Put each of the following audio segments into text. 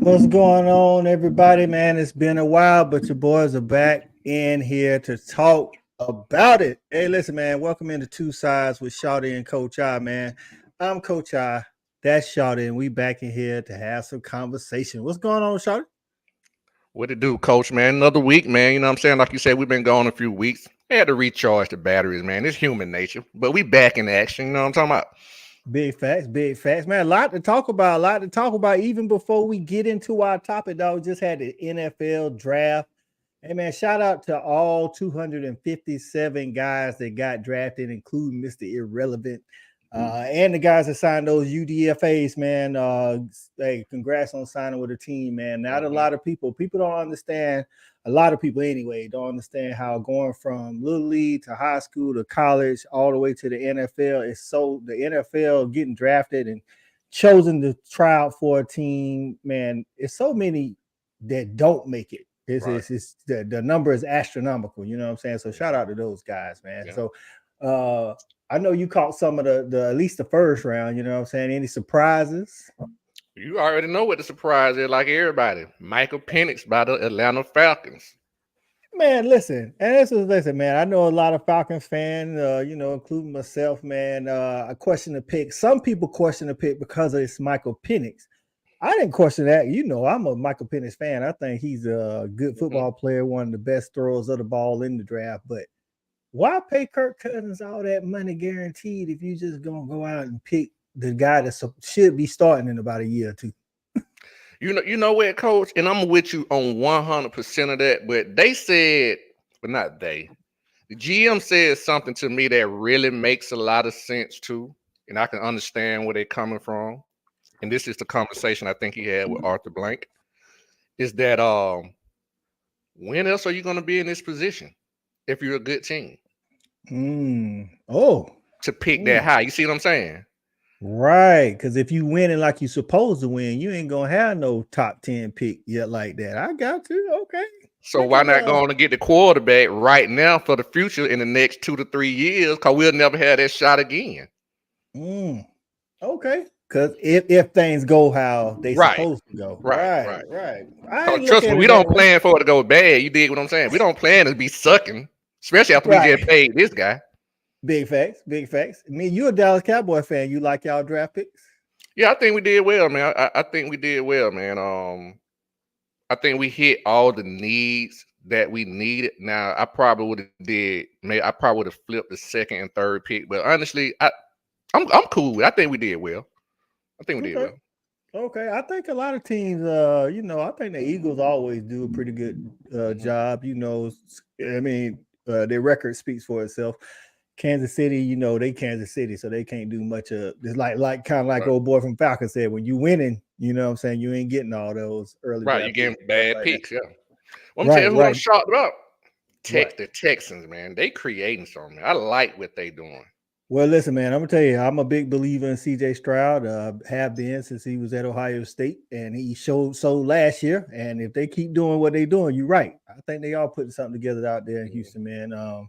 What's going on, everybody? Man, it's been a while, but your boys are back in here to talk about it. Hey, listen, man, welcome into 2Sides with Shawty and Coach I, man. I'm Coach I, that's Shawty, and we back in here to have some conversation. What's going on, Shawty? What it do, Coach, man? Another week, man. You know what I'm saying? Like you said, we've been gone a few weeks. Had to recharge the batteries, man. It's human nature. But we back in action. You know what I'm talking about? Big facts, man. A lot to talk about. Even before we get into our topic, though, just had the NFL draft. Hey, man, shout out to all 257 guys that got drafted, including Mr. Irrelevant. And the guys that signed those UDFAs, man. Hey, congrats on signing with a team, man. Not a lot of people don't understand. A lot of people, anyway, don't understand how going from little league to high school to college all the way to the NFL is so. The NFL getting drafted and chosen to try out for a team, man. It's so many that don't make it. It's the number is astronomical. You know what I'm saying? So shout out to those guys, man. Yeah. So I know you caught some of the at least the first round. You know what I'm saying? Any surprises? You already know what the surprise is, like everybody. Michael Penix by the Atlanta Falcons. Man, listen, man. I know a lot of Falcons fans, including myself, man. I question the pick. Some people question the pick because it's Michael Penix. I didn't question that. You know, I'm a Michael Penix fan. I think he's a good football player, one of the best throwers of the ball in the draft. But why pay Kirk Cousins all that money guaranteed if you just gonna go out and pick the guy that should be starting in about a year or two? You know what, Coach? And I'm with you on 100% of that. But they said, but not they. The GM said something to me that really makes a lot of sense too, and I can understand where they're coming from. And this is the conversation I think he had with Arthur Blank. Is that when else are you going to be in this position if you're a good team? To pick that high. You see what I'm saying? Right, because if you winning like you're supposed to win, you ain't gonna have no top 10 pick yet like that. I got you. Okay. So why not go on and get the quarterback right now for the future in the next 2 to 3 years? Because we'll never have that shot again. Okay. Because if things go how they supposed to go. Right. Trust me, we don't plan for it to go bad. You dig what I'm saying? We don't plan to be sucking, especially after we just paid this guy. Big facts. I mean, you're a Dallas Cowboy fan. You like y'all draft picks? Yeah, I think we did well, man. I think we did well, man. I think we hit all the needs that we needed. Now, I probably would have flipped the second and third pick, but honestly, I'm cool with it. I think we did well. Okay, I think a lot of teams, I think the Eagles always do a pretty good job. You know, I mean, their record speaks for itself. Kansas City, they Kansas City, so they can't do much of it's like kind of like old boy from Falcon said, when you winning, you know what I'm saying, you ain't getting all those early. Right, you getting bad picks, yeah. Well, I'm telling you who I'm shocked about. The Texans, man. They creating something. I like what they doing. Well, listen, man, I'm gonna tell you, I'm a big believer in CJ Stroud. Have been since he was at Ohio State, and he showed so last year. And if they keep doing what they're doing, you're right. I think they all putting something together out there in Houston, man.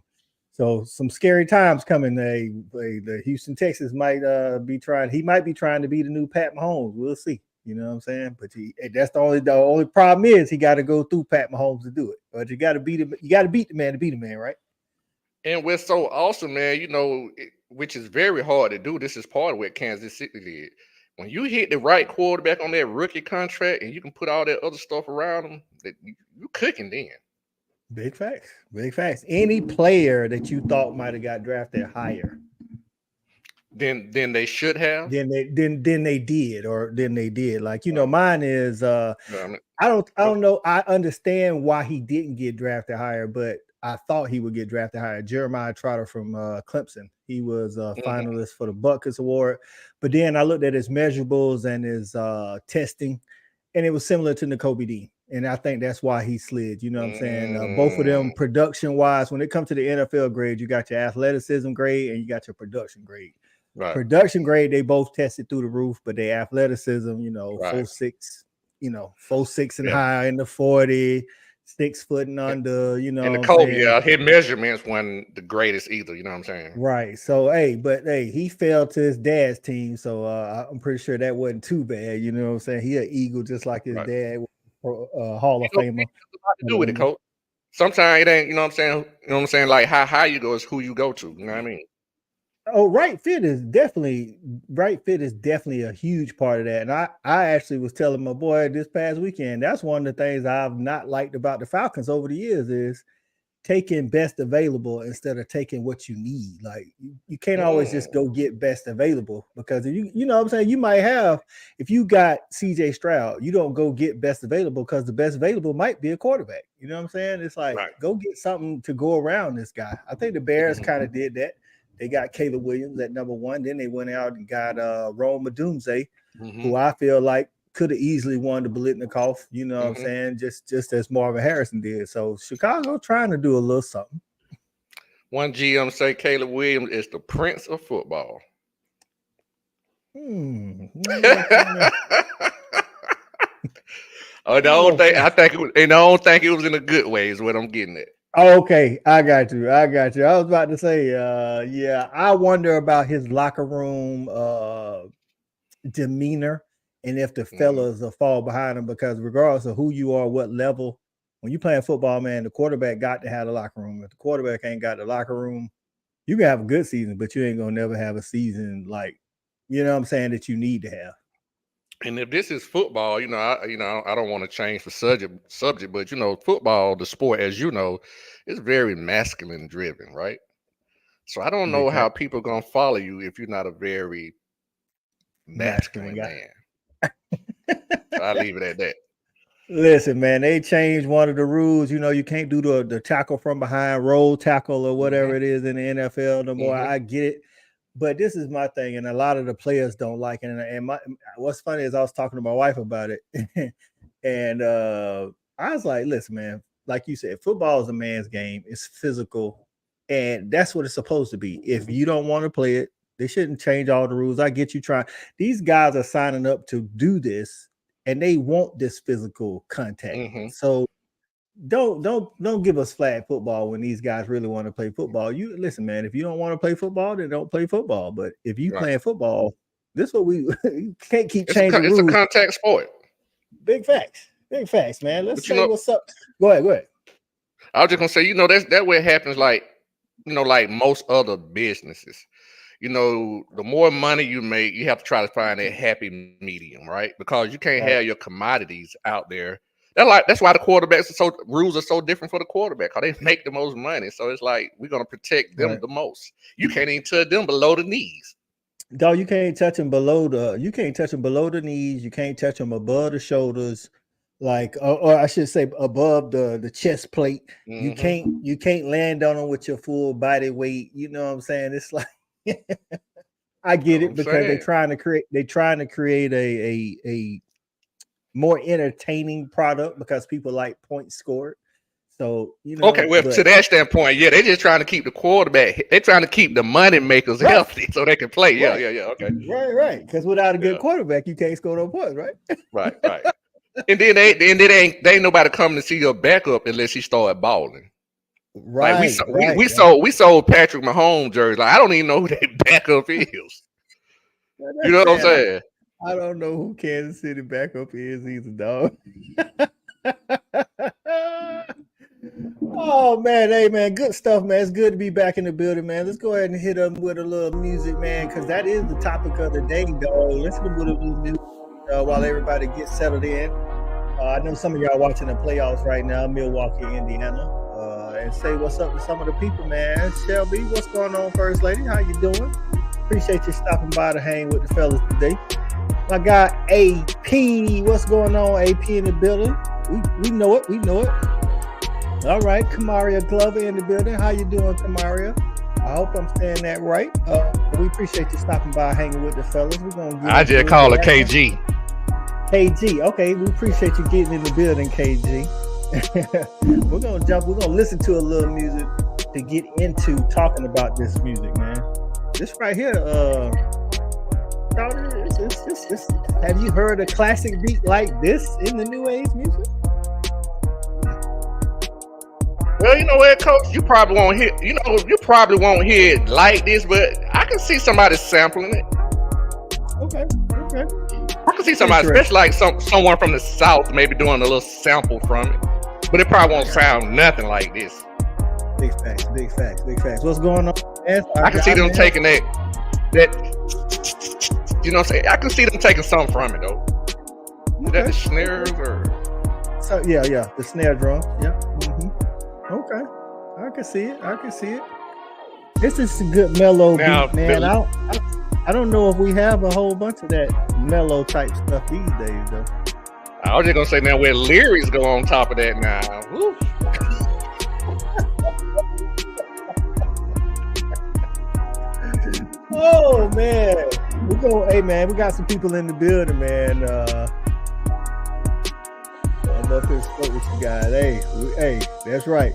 So some scary times coming. The Houston Texans might be trying. He might be trying to be the new Pat Mahomes. We'll see. You know what I'm saying? But that's the only problem is he got to go through Pat Mahomes to do it. But you got to beat him. You got to beat the man to beat the man, right? And what's so awesome, man, which is very hard to do. This is part of what Kansas City did. When you hit the right quarterback on that rookie contract and you can put all that other stuff around him, that you cooking then. Big facts. Any player that you thought might have got drafted higher than they should have, then they did. Like, mine is I don't know. I understand why he didn't get drafted higher, but I thought he would get drafted higher. Jeremiah Trotter from Clemson. He was a finalist for the Butkus Award, but then I looked at his measurables and his testing, and it was similar to Nakobe Dean. And I think that's why he slid. You know what I'm saying? Both of them production-wise, when it comes to the NFL grade, you got your athleticism grade and you got your production grade. Right. Production grade, they both tested through the roof, but their athleticism, 4.6, 4.6 and higher in the 40, 6 foot and under, you know And the what I'm Kobe, saying? his measurements weren't the greatest either, you know what I'm saying? Right. So he fell to his dad's team. So I'm pretty sure that wasn't too bad. You know what I'm saying? He an Eagle just like his Right. dad, Hall of It Famer. has a lot to do with it, Coach. Sometimes it ain't, you know what I'm saying? You know what I'm saying? Like how high you go is who you go to. You know what I mean? Oh, right fit is definitely a huge part of that. And I actually was telling my boy this past weekend, that's one of the things I've not liked about the Falcons over the years is taking best available instead of taking what you need. Like you can't always just go get best available, because if you know what I'm saying, you might have, if you got CJ Stroud, you don't go get best available because the best available might be a quarterback. You know what I'm saying? It's like go get something to go around this guy. I think the Bears kind of did that. They got Caleb Williams at number 1. Then they went out and got Rome Odunze, who I feel like could have easily won the Biletnikoff, you know what I'm saying, just as Marvin Harrison did. So Chicago trying to do a little something. One GM say Caleb Williams is the prince of football. I don't think it was in a good way is what I'm getting at. Oh, okay, I got you. I was about to say, I wonder about his locker room demeanor, and if the fellas will fall behind him, because regardless of who you are, what level, when you playing football, man, the quarterback got to have the locker room. If the quarterback ain't got the locker room, you can have a good season, but you ain't gonna never have a season like, you know what I'm saying, that you need to have. And if this is football, I don't want to change the subject, but football, the sport, as you know, is very masculine driven, right? So I don't know how people are gonna follow you if you're not a very masculine man. So I leave it at that. Listen, man, they changed one of the rules. You can't do the tackle from behind, roll tackle, or whatever it is in the NFL no more. I get it. But this is my thing, and a lot of the players don't like it. And what's funny is I was talking to my wife about it, and I was like, listen, man, like you said, football is a man's game. It's physical, and that's what it's supposed to be. If you don't want to play it, they shouldn't change all the rules. I get you trying. These guys are signing up to do this, and they want this physical contact. So don't give us flag football when these guys really want to play football. You listen, man, if you don't want to play football, then don't play football. But if you playing football, this is what we can't keep changing rules. It's a contact sport. Big facts, man. Let's say what's up. Go ahead. I was just gonna say, that way it happens, like most other businesses. The more money you make, you have to try to find a happy medium, right? Because you can't have your commodities out there. That's why the rules are so different for the quarterback, because they make the most money. So it's like we're gonna protect them the most. You can't even touch them below the knees. Dog, you can't touch them below the knees. You can't touch them above the shoulders, like, or I should say above the chest plate. You can't land on them with your full body weight. You know what I'm saying? It's like I get it, because they're trying to create a more entertaining product, because people like points scored. So to that standpoint, they're just trying to keep the quarterback. They're trying to keep the money makers healthy so they can play. Okay. Right. Because without a good quarterback, you can't score no points, right? Right. And then they ain't nobody coming to see your backup unless he start balling. Right. Like we sold Patrick Mahomes jerseys. Like, I don't even know who their backup is. You know what I'm saying? I don't know who Kansas City backup is either, dog. Oh, man. Hey, man. Good stuff, man. It's good to be back in the building, man. Let's go ahead and hit them with a little music, man, because that is the topic of the day, dog. Let's hit them with a little music while everybody gets settled in. I know some of y'all watching the playoffs right now, Milwaukee, Indiana. And say what's up to some of the people, man. Shelby, what's going on, First Lady? How you doing? Appreciate you stopping by to hang with the fellas today. My guy AP, what's going on? AP in the building. We know it. All right, Kamaria Glover in the building. How you doing, Kamaria? I hope I'm saying that right. We appreciate you stopping by, hanging with the fellas. I just call her KG. KG, okay. We appreciate you getting in the building, KG. We're gonna listen to a little music to get into talking about this music, man. This right here, have you heard a classic beat like this in the new age music? Well, you know what, Coach? You probably won't hear. You probably won't hear it like this, but I can see somebody sampling it. Okay. I can see somebody, especially like someone from the South, maybe doing a little sample from it. But it probably won't sound nothing like this. Big facts. What's going on? I can see them taking that. You know what I'm saying? I can see them taking something from it though. Is that the snares or? So yeah, the snare drum. Yeah. Mm-hmm. Okay, I can see it. This is a good mellow beat, man. I don't know if we have a whole bunch of that mellow type stuff these days, though. I was just gonna say now where lyrics go on top of that now. Woo. Oh man, hey man, we got some people in the building, man. I'm up here spoke with you guys. Hey, that's right.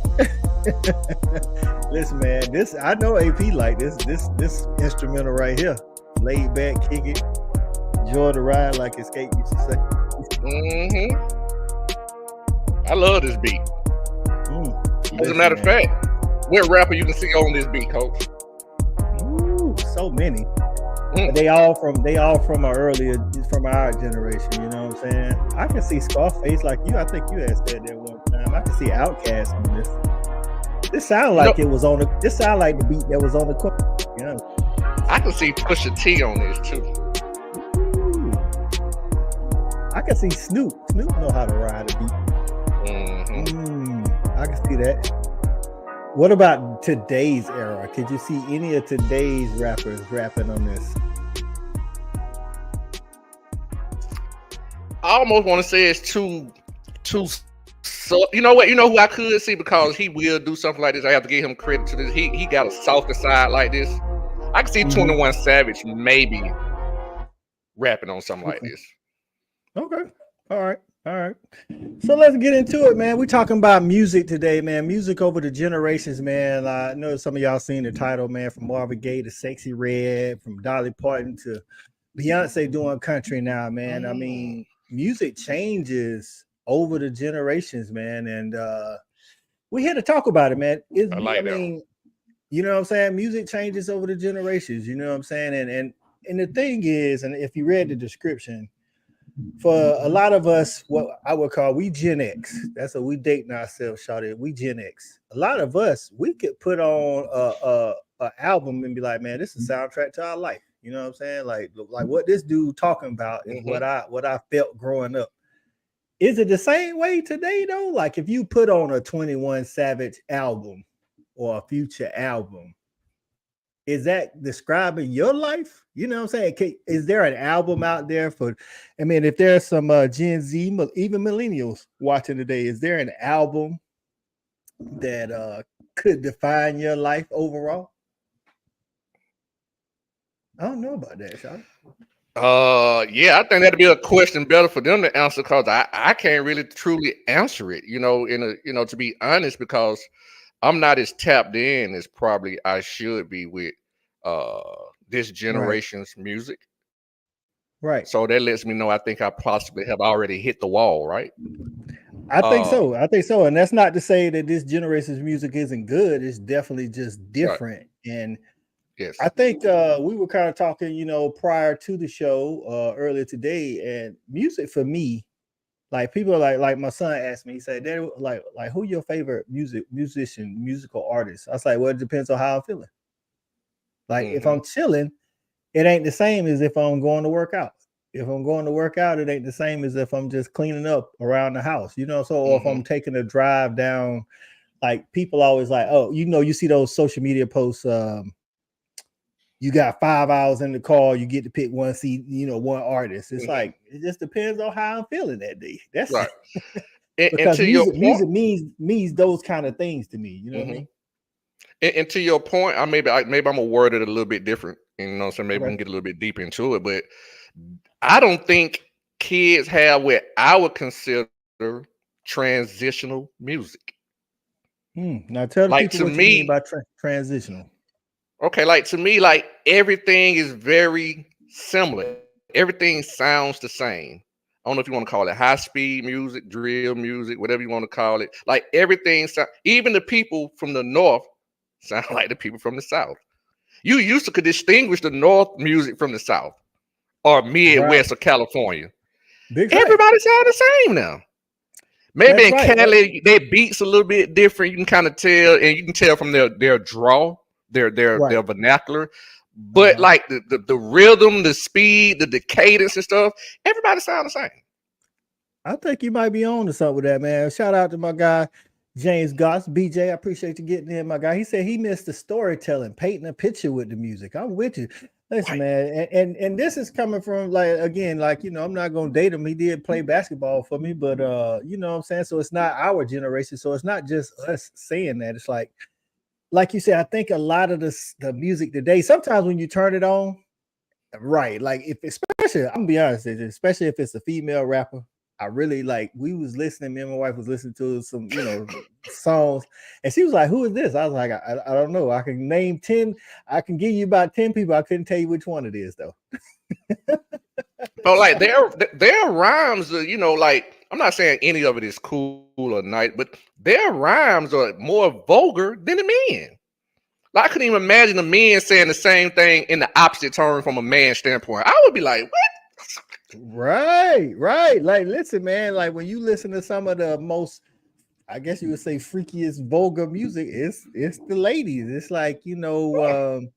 Listen, man, I know AP like this instrumental right here. Laid back, kick it, enjoy the ride, like Escape used to say. I love this beat. As a matter of fact, what rapper you can see on this beat, Coach? So many. They all from our generation, you know what I'm saying? I can see Scarface like you. I think you had said that one time. I can see Outkast on this. This sound like it was on the. This sound like the beat that was on the cover. You know? I can see Pusha T on this too. Ooh. I can see Snoop. Snoop know how to ride a beat. I can see that. What about today's era? Could you see any of today's rappers rapping on this? I almost want to say it's too. So you know what? You know who I could see because he will do something like this. I have to give him credit to this. He got a softer side like this. I can see 21 Savage maybe rapping on something like this. Okay. All right. So let's get into it, man. We're talking about music today, man. Music over the generations, man. I know some of y'all seen the title, man, from Marvin Gaye to Sexxy Red, from Dolly Parton to Beyonce doing country now, man. I mean, music changes over the generations, man. And we're here to talk about it, man. You know what I'm saying? Music changes over the generations, you know what I'm saying? And the thing is, and if you read the description, for a lot of us, what I would call we Gen X. That's what we dating ourselves, Shawty. We Gen X. A lot of us, we could put on a album and be like, man, this is a soundtrack to our life. You know what I'm saying? Like what this dude talking about is what I felt growing up. Is it the same way today though? Like if you put on a 21 Savage album or a Future album, is that describing your life? You know what I'm saying? Is there an album out there if there's some Gen Z, even millennials watching today, is there an album that could define your life overall? I don't know about that, Shawty. Yeah, I think that'd be a question better for them to answer because I can't really truly answer it, to be honest, because I'm not as tapped in as probably I should be with this generation's music. Right. So that lets me know I think I possibly have already hit the wall, right? I think so. And that's not to say that this generation's music isn't good. It's definitely just different. Right. And yes, I think we were kind of talking, prior to the show earlier today, and music for me, like people are like my son asked me, he said, "Dad, like who your favorite musical artist?" I was like, well, it depends on how I'm feeling. Like if I'm chilling, it ain't the same as if I'm going to work out. If I'm going to work out, it ain't the same as if I'm just cleaning up around the house, So or if I'm taking a drive down, like people always like, oh, you see those social media posts. You got 5 hours in the car, you get to pick one seat, one artist. It's like it just depends on how I'm feeling that day. That's right. Because music means those kind of things to me. You know what I mean? And to your point, maybe I'm gonna word it a little bit different. So maybe we can get a little bit deep into it. But I don't think kids have what I would consider transitional music. Now tell the people what you mean by transitional. Okay, like to me, like everything is very similar. Everything sounds the same. I don't know if you want to call it high speed music, drill music, whatever you want to call it. Like everything, even the people from the north sound like the people from the south. You used to could distinguish the north music from the south or Right. Midwest or California. Big fact. Everybody sound the same now. Maybe That's in right. Cali, their beats a little bit different. You can kind of tell, and you can tell from their draw, their Right. vernacular. But like the rhythm, the speed, the cadence and stuff, everybody sound the same. I think you might be on to something with that, man. Shout out to my guy, James Goss. BJ, I appreciate you getting in, my guy. He said he missed the storytelling, painting a picture with the music. I'm with you. Listen, man, and this is coming from like again, like I'm not gonna date him. He did play basketball for me, but you know what I'm saying? So it's not our generation. So it's not just us saying that. It's like you said, I think a lot of the music today, sometimes when you turn it on, right, like if especially, I'm gonna be honest with you, especially if it's a female rapper. I really like we was listening, me and my wife was listening to some, songs, and she was like, "Who is this?" I was like, I don't know. I can name 10, I can give you about 10 people. I couldn't tell you which one it is though. But like their rhymes are, like I'm not saying any of it is cool or nice, but their rhymes are more vulgar than the men. Like I couldn't even imagine a man saying the same thing in the opposite tone from a man's standpoint. I would be like, what? Right. Like, listen, man, like when you listen to some of the most, I guess you would say freakiest vulgar music, it's the ladies. It's like, and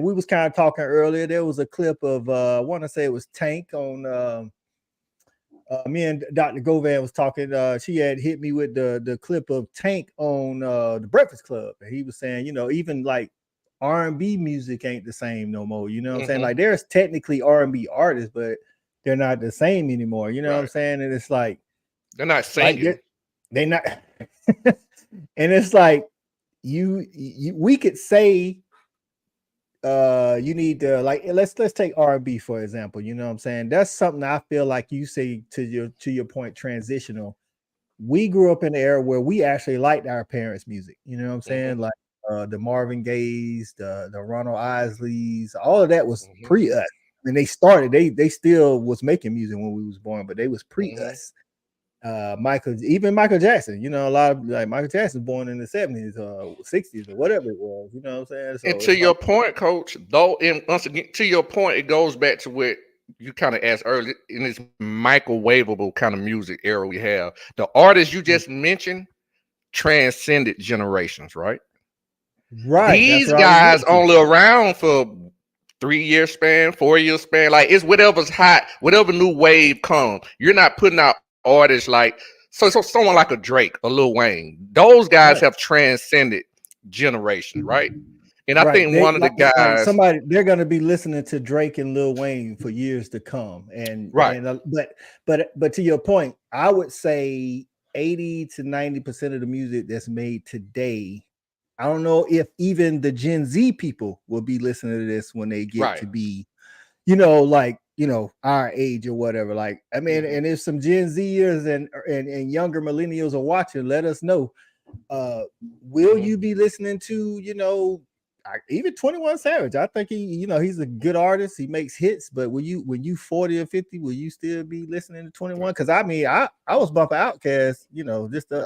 we was kind of talking earlier. There was a clip of I want to say it was Tank on me and Dr. Govan was talking. She had hit me with the clip of Tank on the Breakfast Club. And he was saying, even like R&B music ain't the same no more. You know what I'm saying? Like there's technically R&B artists, but they're not the same anymore. You know what I'm saying? And it's like they're not singing. Like they're not. And it's like we could say you need to like let's take R&B for example. You know what I'm saying? That's something I feel like you say to your point, transitional. We grew up in an era where we actually liked our parents' music. You know what I'm saying? Like the Marvin Gayes, the Ronald Isleys, all of that was pre us. I mean, they started, they still was making music when we was born, but they was pre us. Michael Jackson, a lot of like Michael Jackson born in the 70s, 60s, or whatever it was, you know what I'm saying? So and to your point, Coach, though, and once again, to your point, it goes back to what you kind of asked earlier in this microwavable kind of music era we have. The artists you just mentioned transcended generations, right? Right. These guys only around for 3-year span, 4-year span. Like it's whatever's hot, whatever new wave comes. You're not putting out artists like so someone like a Drake, a Lil Wayne. Those guys have transcended generations, right? And I think one of the guys, they're going to be listening to Drake and Lil Wayne for years to come. And but to your point, I would say 80 to 90% of the music that's made today, I don't know if even the Gen Z people will be listening to this when they get to be, our age or whatever. Like, I mean, and if some Gen Zers and younger millennials are watching, let us know. Will you be listening to, even 21 Savage? I think he's a good artist. He makes hits, but when you 40 or 50, will you still be listening to 21? Because I mean, I was bumping Outkast,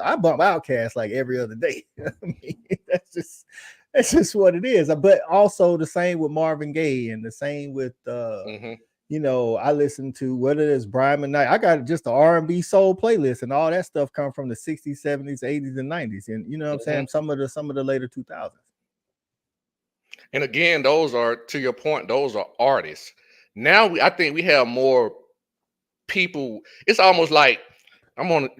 I bump Outkast like every other day. I mean, that's just what it is. But also the same with Marvin Gaye and the same with I listen to whether it's Brian McKnight. I got just the R&B soul playlist, and all that stuff come from the 60s, 70s, 80s, and 90s. And you know what I'm saying? Some of the later 2000s. And again, those are, to your point, those are artists. Now I think we have more people. It's almost like and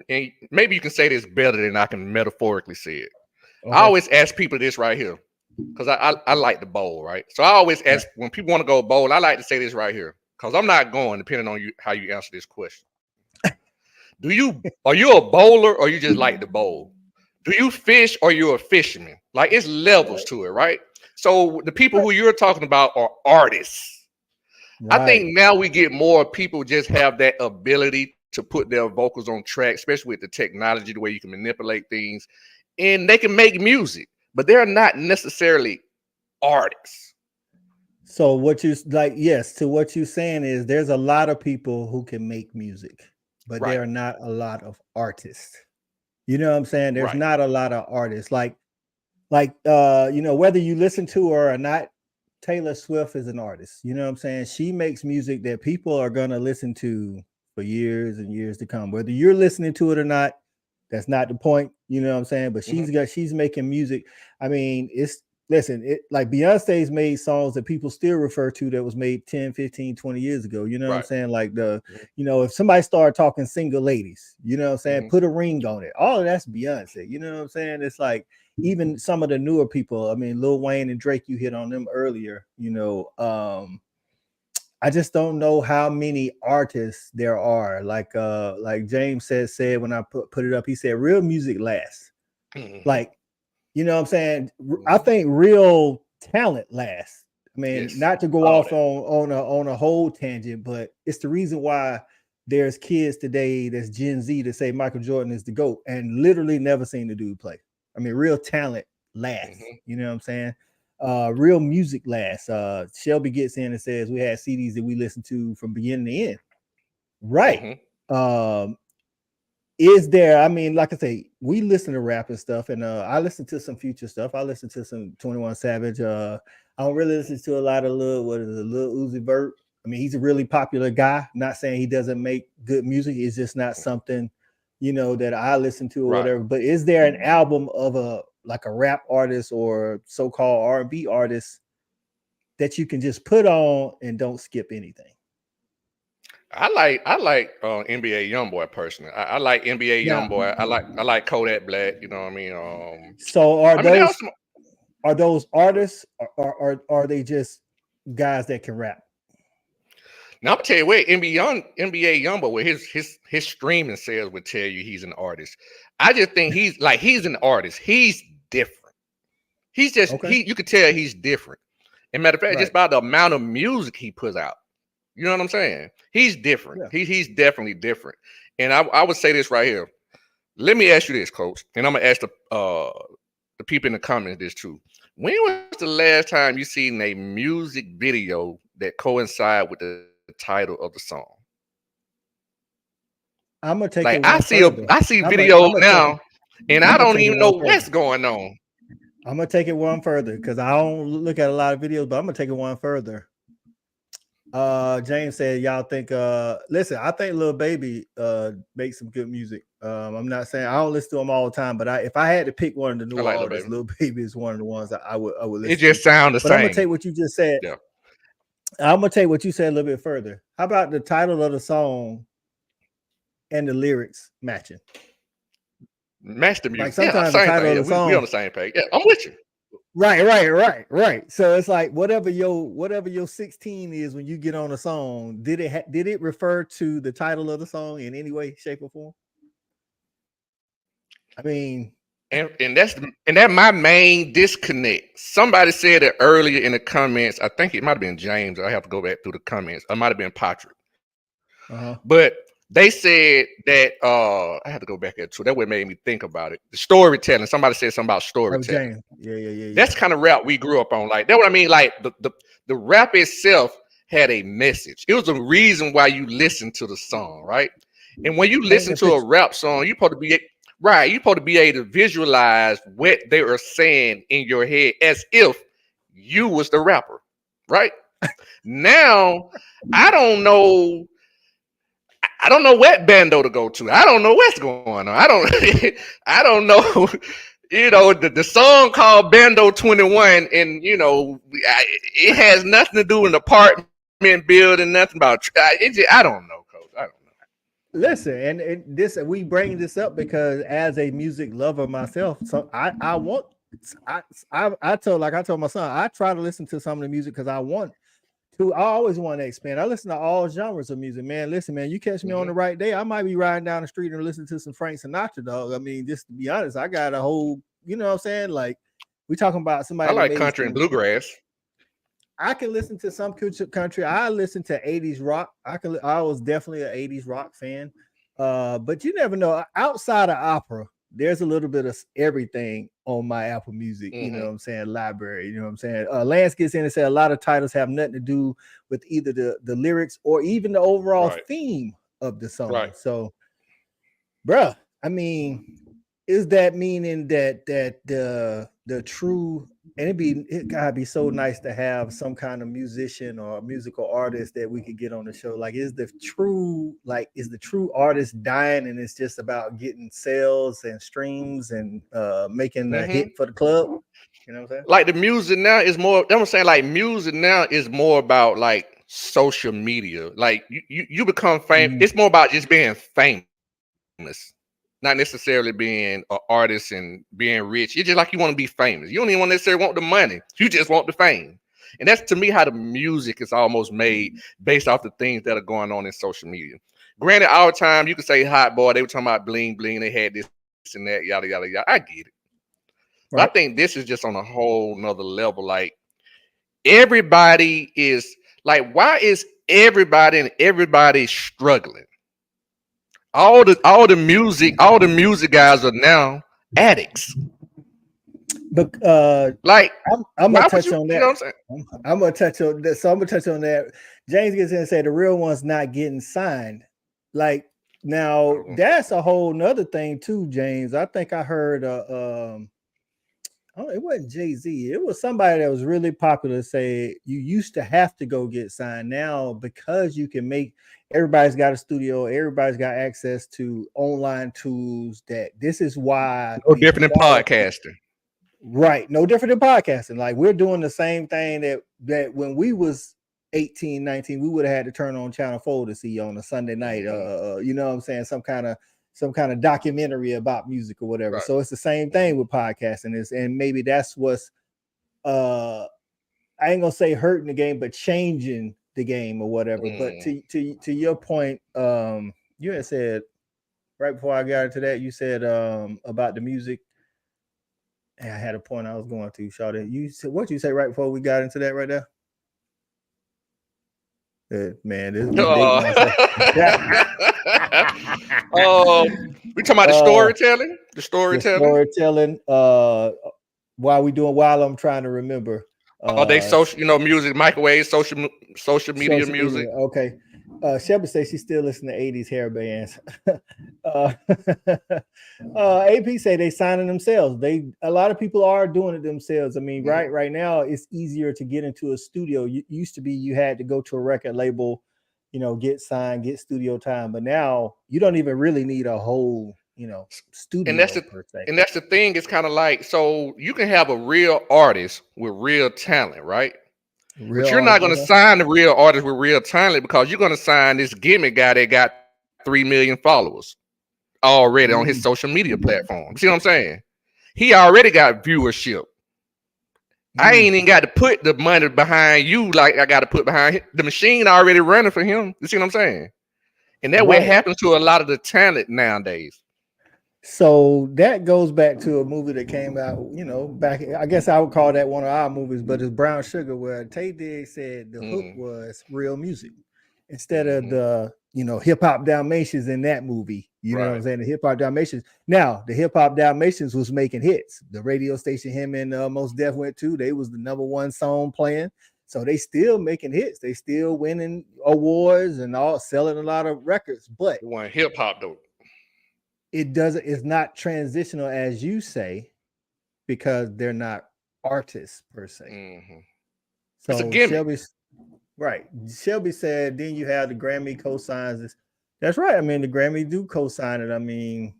maybe you can say this better than I can metaphorically say it. I always ask people this right here, because I like to bowl, right? So I always ask when people want to go bowl, I like to say this right here, because I'm not going, depending on you how you answer this question. Are you a bowler or you just like to bowl? Do you fish or you're a fisherman? Like it's levels to it, right? So the people who you're talking about are artists. Right. I think now we get more people just have that ability to put their vocals on track, especially with the technology, the way you can manipulate things, and they can make music, but they're not necessarily artists. So what you like, yes, to what you're saying is there's a lot of people who can make music. but Right. there are not a lot of artists. You know what I'm saying? There's Right. not a lot of artists you know, whether you listen to her or not, Taylor Swift is an artist. You know what I'm saying? She makes music that people are gonna listen to for years and years to come. Whether you're listening to it or not, that's not the point. You know what I'm saying? But Mhm. she's making music. I mean, it's listen, it like Beyonce's made songs that people still refer to that was made 10, 15, 20 years ago. You know what I'm Right. saying? Like Mhm. you know, if somebody started talking single ladies, you know what I'm saying, Mhm. put a ring on it. All of that's Beyonce. You know what I'm saying? It's like even some of the newer people, I mean, Lil Wayne and Drake, you hit on them earlier, you know. I just don't know how many artists there are. Like James said when I put it up, he said real music lasts. Mhm. Like, you know what I'm saying? I Mhm. think real talent lasts. I mean, Yes. not to go All off that. on a whole tangent, but it's the reason why there's kids today that's Gen Z that say Michael Jordan is the GOAT and literally never seen the dude play. I mean, real talent lasts. Mhm. You know what I'm saying? Real music lasts. Shelby gets in and says we had CDs that we listened to from beginning to end. Right. Mhm. Um, is there, I mean, like I say, we listen to rap and stuff, and I listen to some future stuff. I listen to some 21 Savage. I don't really listen to a lot of Lil Uzi Vert. I mean, he's a really popular guy. Not saying he doesn't make good music, it's just not something, you know, that I listen to or Right. whatever. But is there an album of a like a rap artist or so-called R&B artist that you can just put on and don't skip anything? I like NBA YoungBoy personally. I like NBA Now, YoungBoy. I like Kodak Black. You know what I mean? so I mean there was some. are those artists or are they just guys that can rap? Now I'm gonna tell you what NBA YoungBoy with his streaming sales would tell you he's an artist. I just think he's an artist. He's different. He's just Okay, he. You could tell he's different. And matter of fact, just right. by the amount of music he puts out. You know what I'm saying? He's different. Yeah. He's definitely different. And I would say this right here. Let me ask you this, Coach, and I'm gonna ask the people in the comments this too. When was the last time you seen a music video that coincide with the title of the song? I'm gonna take Like it one further. I see I'm gonna videos I'm gonna take now, and I I'm gonna don't take it even know one what's further. going on. I'm gonna take it one further because I don't look at a lot of videos, but I'm gonna take it one further. James said, y'all think listen, I think Lil Baby makes some good music. I'm not saying I don't listen to him all the time, but if I had to pick one of the I newer like Lil artists, Baby. Lil Baby is one of the ones that I would It listen to. just sounds the But I'm gonna same. take what you just said. Yeah. I'm gonna take what you said a little bit further. How about the title of the song and the lyrics matching? Match the Like music. Yeah, sometimes the same title thing. of Yeah, the we on song, the same page. Yeah, I'm with you. right. So it's like whatever your 16 is when you get on a song, did it refer to the title of the song in any way, shape, or form? I mean, And that's my main disconnect. Somebody said it earlier in the comments. I think it might have been James. I have to go back through the comments. It might have been Patrick. uh-huh. But they said that I had to go back into it. That what made me think about it. The storytelling. Somebody said something about Oh, storytelling. James. Yeah. That's the kind of rap we grew up on. Like that what I mean. Like the rap itself had a message. It was a reason why you listen to the song, right? And when you Painting listen a to a picture. rap song, you're supposed to be right. You're supposed to be able to visualize what they are saying in your head as if you was the rapper, right? Now, I don't know. I don't know what bando to go to. I don't know what's going on. I don't. I don't know. You know the song called Bando 21, and it has nothing to do with an apartment building. Nothing about I don't know, Coach. I don't know. Listen, and this we bring this up because as a music lover myself, so I want I told like I told my son, I try to listen to some of the music because I always want to expand. I listen to all genres of music, man. Listen, man, you catch me on Mm-hmm. the right day, I might be riding down the street and listen to some Frank Sinatra, dog. I mean, just to be honest, I got a whole, you know what I'm saying? Like, we talking about I somebody that like made country and some. bluegrass. I can listen to some country. I listen to 80s rock. I was definitely an 80s rock fan. But you never know. Outside of opera, there's a little bit of everything on my Apple Music, you know Mm-hmm. what I'm saying, library, you know what I'm saying. Lance gets in and said a lot of titles have nothing to do with either the lyrics or even the overall Right. theme of the song. Right. So bruh. I mean, is that meaning that the true, and it gotta be so nice to have some kind of musician or musical artist that we could get on the show. Like, is the true artist dying and it's just about getting sales and streams and making a Mm-hmm. hit for the club? You know what I'm saying? Like the music now is more. I'm saying like music now is more about like social media. Like you become famous. It's more about just being famous, not necessarily being an artist and being rich. It's just like you want to be famous. You don't even necessarily want the money. You just want the fame. And that's to me how the music is almost made based off the things that are going on in social media. Granted, our time you could say hot boy. They were talking about bling bling. They had this and that, yada yada yada. I get it. But I Right. think this is just on a whole nother level. Like everybody is like, why is everybody struggling? All the music guys are now addicts. But Like, I'm why gonna would touch you? on You know that. what I'm saying? I'm gonna touch on that. So I'm gonna touch on that. James gets in and say the real one's not getting signed. Like, now that's a whole nother thing too, James. I think I heard oh, it wasn't Jay-Z. It was somebody that was really popular say you used to have to go get signed. Now, because you can make, everybody's got a studio, everybody's got access to online tools, that this is why No people different than don't. podcasting. Right. No different than podcasting. Like, we're doing the same thing that when we was 18, 19, we would have had to turn on Channel 4 to see on a Sunday night. You know what I'm saying? Some kind of documentary about music or whatever. Right. So it's the same thing with podcasting. And maybe that's what's I ain't gonna say hurting the game, but changing the game or whatever. But to your point, you had said right before I got into that, you said about the music. And I had a point I was going to, Shawty. You said, what you say right before we got into that right there? Man, we dating ourselves. We talking about the storytelling. The The storytelling. storytelling. While I'm trying to remember. They social, music, microwave, social media music. Okay. Shelby says she still listens to 80s hair bands. AP say they signing themselves. A lot of people are doing it themselves. I mean, right now it's easier to get into a studio. Used to be you had to go to a record label, get signed, get studio time. But now you don't even really need a whole, studio per se. And that's the thing. It's kind of like, so you can have a real artist with real talent, right? But you're not going to sign the real artist with real talent because you're going to sign this gimmick guy that got 3 million followers already on his social media platform. See what I'm saying? He already got viewership. I ain't even got to put the money behind you like I got to put behind him. The machine already running for him. You see what I'm saying? And that way it happens to a lot of the talent nowadays. So that goes back to a movie that came out, back. I guess I would call that one of our movies, but it's Brown Sugar, where Tay Diggs said the hook was real music instead of the, hip hop Dalmatians in that movie. You know what I'm saying? The hip hop Dalmatians. Now, the hip hop Dalmatians was making hits. The radio station him and Mos Def went to, they was the #1 song playing. So they still making hits. They still winning awards and all, selling a lot of records. But hip hop though. It's not transitional, as you say, because they're not artists per se. So it's a gimmick. Shelby said, then you have the Grammy co-signs. That's right. I mean, the Grammy do co-sign it. I mean,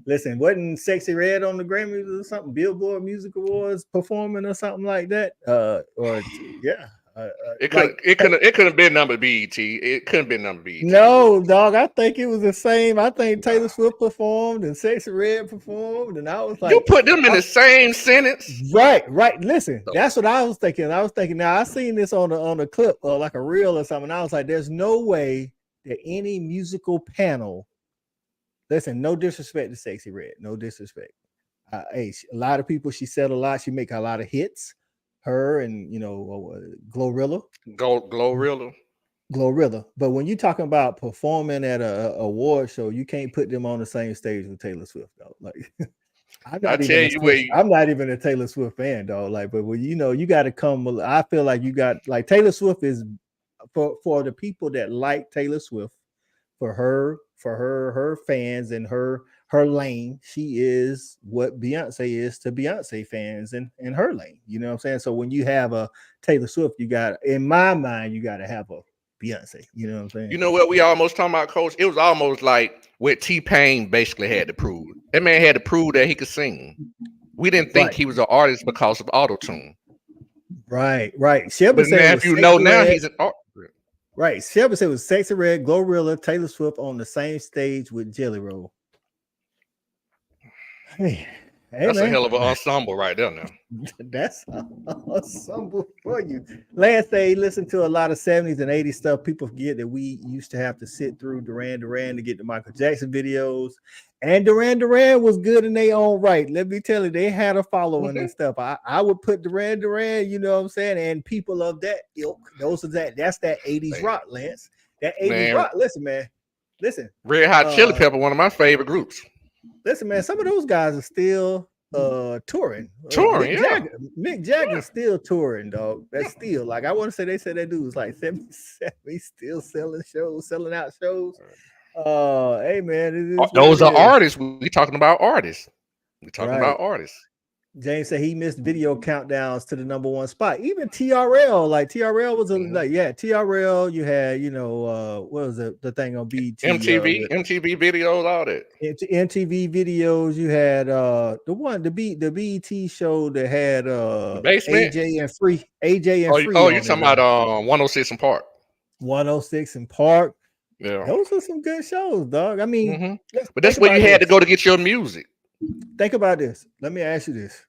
listen, wasn't Sexxy Red on the Grammys or something? Billboard Music Awards performing or something like that? It couldn't have been number BET. It couldn't have been number BET. No, dog. I think it was the same. I think Taylor Swift performed and Sexxy Red performed, and I was like, you put them in the same sentence. Right. Listen, that's what I was thinking. Now I seen this on a clip or like a reel or something. I was like, there's no way that any musical panel. Listen, no disrespect to Sexxy Red, no disrespect. A lot of people. She said a lot. She make a lot of hits. Her and Glorilla. Glorilla. But when you're talking about performing at a award show, you can't put them on the same stage with Taylor Swift, though. Like, I'm not even a Taylor Swift fan, dog. Like, but when you got to come. I feel like you got, like, Taylor Swift is for the people that like Taylor Swift, for her for her fans and her lane. She is what Beyonce is to Beyonce fans in her lane. You know what I'm saying? So when you have a Taylor Swift, you got, in my mind, you got to have a Beyonce. You know what I'm saying? You know what we almost talking about, Coach? It was almost like what T-Pain basically had to prove. That man had to prove that he could sing. We didn't think he was an artist because of auto-tune. Right. Shelby But said now, if you know now, he's an artist. Right. Shelby said it was Sexxy Red, Glorilla, Taylor Swift on the same stage with Jelly Roll. Hey, that's man. A hell of an ensemble right there now. That's an ensemble for you. Last day, listen to a lot of 70s and 80s stuff. People forget that we used to have to sit through Duran Duran to get the Michael Jackson videos. And Duran Duran was good in their own right. Let me tell you, they had a following and stuff. I would put Duran Duran, you know what I'm saying? And people of that ilk, that's that 80s rock, Lance. That 80s rock. Listen, man. Listen. Red Hot Chili Pepper, one of my favorite groups. Listen, man, some of those guys are still touring. Mick Jagger's still touring, dog. That's still, like, I want to say, they said that dude was like 77. He's still selling out shows. Hey, man, those are artists. We talking about artists. About artists. James said he missed video countdowns to the #1 spot. Even TRL, like TRL was TRL. You had, what was the thing on BET? MTV videos, all that. MTV videos. You had the BET show that had Basement? AJ and Free. Oh, you talking about 106 in Park? 106 in Park. Yeah, those are some good shows, dog. I mean, but that's where you had to go to get your music. Think about this. Let me ask you this.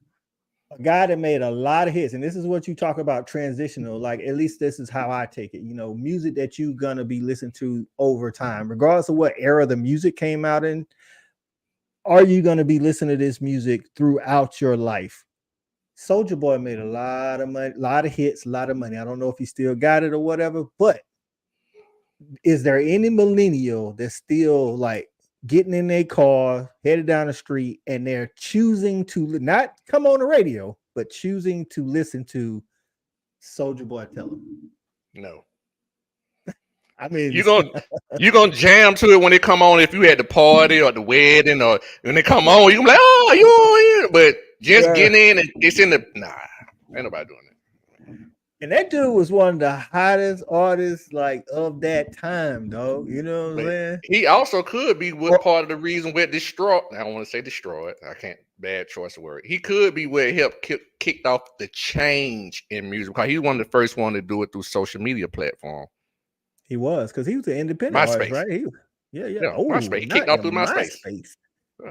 A guy that made a lot of hits, and this is what you talk about transitional, like, at least this is how I take it, music that you're gonna be listening to over time, regardless of what era the music came out in. Are you gonna be listening to this music throughout your life? Soulja Boy made a lot of money, a lot of hits, a lot of money. I don't know if he still got it or whatever, but is there any millennial that's still like getting in their car, headed down the street, and they're choosing to not come on the radio, but choosing to listen to Soulja Boy tell them? No. I mean, you're gonna jam to it when it come on. If you had the party or the wedding, or when they come on, you're like, oh, you on here. But just getting in and it's in the ain't nobody doing it. And that dude was one of the hottest artists like of that time, dog. You know what I'm saying? He also could be part of the reason where destroyed. I don't want to say destroyed. I can't. Bad choice of word. He could be where it helped kicked off the change in music, because he was one of the first one to do it through social media platform. He was, because he was an independent artist, right? MySpace. He kicked off through MySpace.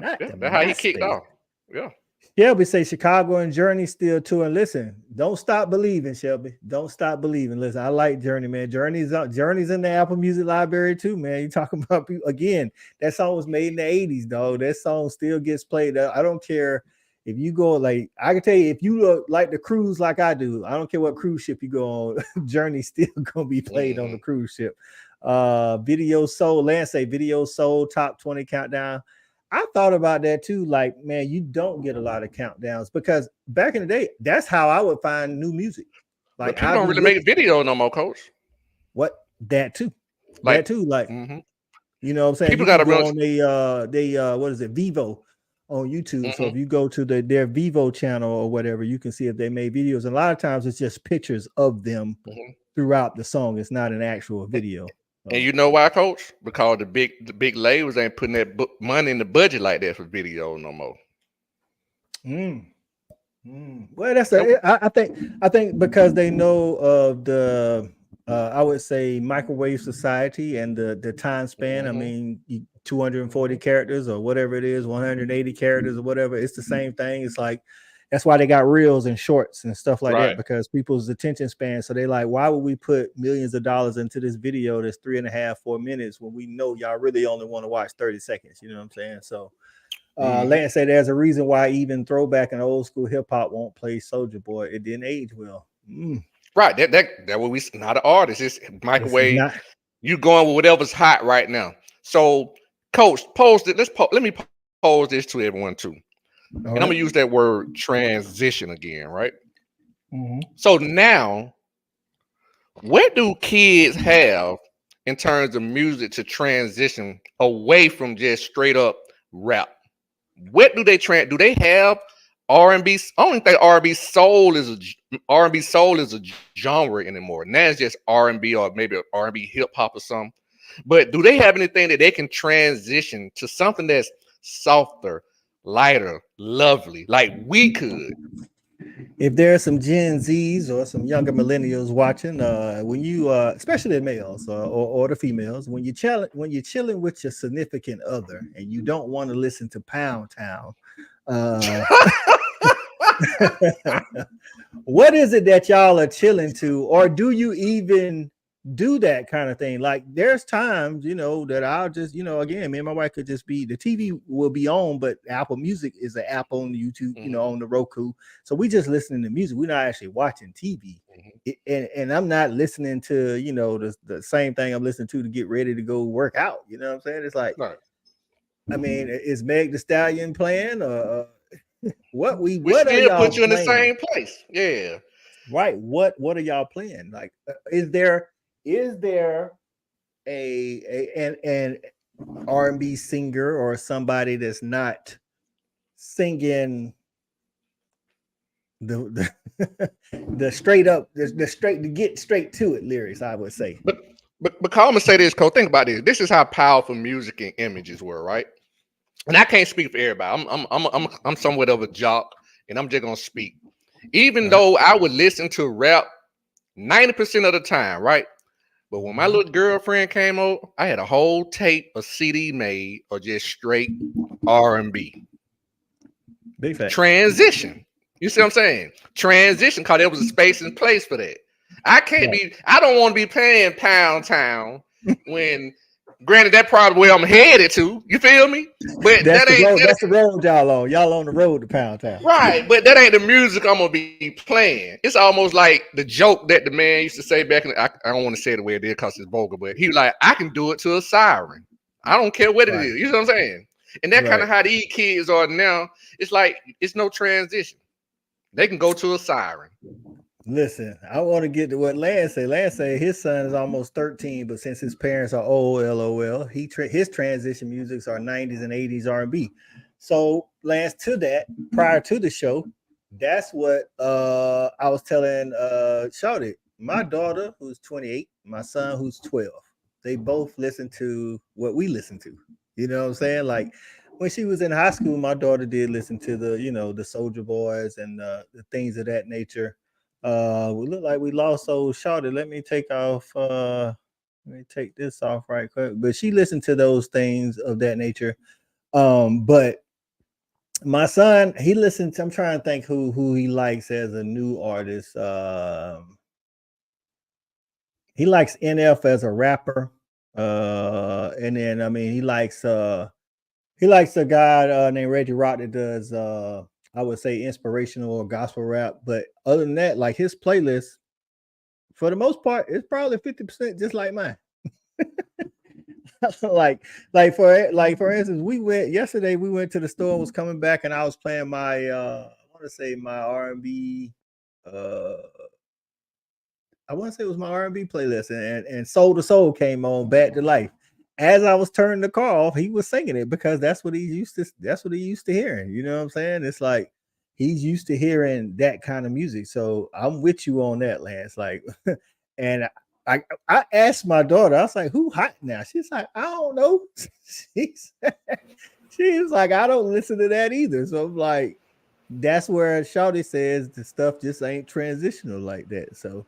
That's how he kicked off. Yeah. Shelby say Chicago and Journey still touring. Listen, don't stop believing, Shelby. Don't stop believing. Listen, I like Journey, man. Journey's in the Apple Music library too, man. You talking about people again? That song was made in the 80s, dog. That song still gets played. I don't care if you go, like, I can tell you, if you look like the cruise like I do, I don't care what cruise ship you go on, Journey still gonna be played on the cruise ship. Video Soul, Lance say Video Soul top 20 countdown. I thought about that too. Like, man, you don't get a lot of countdowns, because back in the day, that's how I would find new music. Like, people don't really make video no more, Coach. What? That too. Like, you know what I'm saying? People got to go on what is it, Vivo on YouTube. So if you go to their Vivo channel or whatever, you can see if they made videos. And a lot of times it's just pictures of them throughout the song. It's not an actual video. And you know why, Coach? Because the big labels ain't putting that money in the budget like that for video no more. Well, that's I think because they know of the I would say microwave society and the time span. I mean, 240 characters or whatever it is, 180 characters or whatever. It's the same thing. It's like, that's why they got reels and shorts and stuff like that, because people's attention span. So they like, why would we put millions of dollars into this video that's 3.5-4 minutes when we know y'all really only want to watch 30 seconds? You know what I'm saying? So Lance said there's a reason why even throwback and old school hip hop won't play Soulja Boy. It didn't age well. Right. That what we not an artist. It's microwave. You going with whatever's hot right now. So, Coach, let me pose this to everyone too. And I'm gonna use that word transition again, right? So now, what do kids have in terms of music to transition away from just straight up rap? What do they do they have R&B? I don't think R&B soul is a genre anymore. Now it's just R&B or maybe R&B hip hop or something. But do they have anything that they can transition to something that's softer, lighter, lovely, like we could? If there are some Gen Zs or some younger millennials watching, when you, especially the males or the females, when you're chilling with your significant other and you don't want to listen to Pound Town, what is it that y'all are chilling to, or do you even do that kind of thing? Like there's times, that I'll just, again, me and my wife could just be, the TV will be on, but Apple Music is an app on YouTube, on the Roku. So we just listening to music. We're not actually watching TV. And I'm not listening to, the same thing I'm listening to get ready to go work out. You know what I'm saying? It's like, Right. I mean, is Meg the Stallion playing or what we what still are y'all put you playing? in the same place? Yeah. Right. What are y'all playing? Like, is there an R&B singer or somebody that's not singing the straight up, the straight to get straight to it lyrics, I would say. But I'm gonna say this, Cole. Think about this. This is how powerful music and images were, right? And I can't speak for everybody. I'm somewhat of a jock, and I'm just gonna speak. Even though I would listen to rap 90% of the time, right? But when my little girlfriend came over, I had a whole tape, a CD made, or just straight R&B. Big fact. Transition. You see what I'm saying? Transition, because there was a space and place for that. I don't want to be playing Pound Town when, granted, that's probably where I'm headed to. You feel me? But that's the road y'all on. Y'all on the road to Pound Town. Right, but that ain't the music I'm gonna be playing. It's almost like the joke that the man used to say back in I don't want to say it the way it is because it's vulgar, but he was like, I can do it to a siren. I don't care what it is. You know what I'm saying? And that kind of how these kids are now. It's like it's no transition. They can go to a siren. Listen, I want to get to what Lance said. Lance said his son is almost 13, but since his parents are old, LOL, his transition musics are 90s and 80s R&B. So Lance, to that, prior to the show, that's what I was telling Shawty. My daughter, who's 28, my son, who's 12, they both listen to what we listen to. You know what I'm saying? Like when she was in high school, my daughter did listen to the Soulja Boys and the things of that nature. We look like we lost old Shawty. Let me take this off right quick. But she listened to those things of that nature. But my son, he listens. I'm trying to think who he likes as a new artist. He likes NF as a rapper. And then he likes a guy named Reggie Rock that does I would say inspirational or gospel rap. But other than that, like his playlist, for the most part, it's probably 50% just like mine. like for instance, we went to the store, was coming back, and I was playing my I want to say my R&B I want to say it was my R&B playlist, and Soul to Soul came on, Back to Life. As I was turning the car off, he was singing it because that's what he used to hearing. You know what I'm saying? It's like he's used to hearing that kind of music. So I'm with you on that, Lance. Like, and I asked my daughter, I was like, who hot now? She's like, I don't know. She's like, I don't listen to that either. So I'm like, that's where Shawty says the stuff just ain't transitional like that. So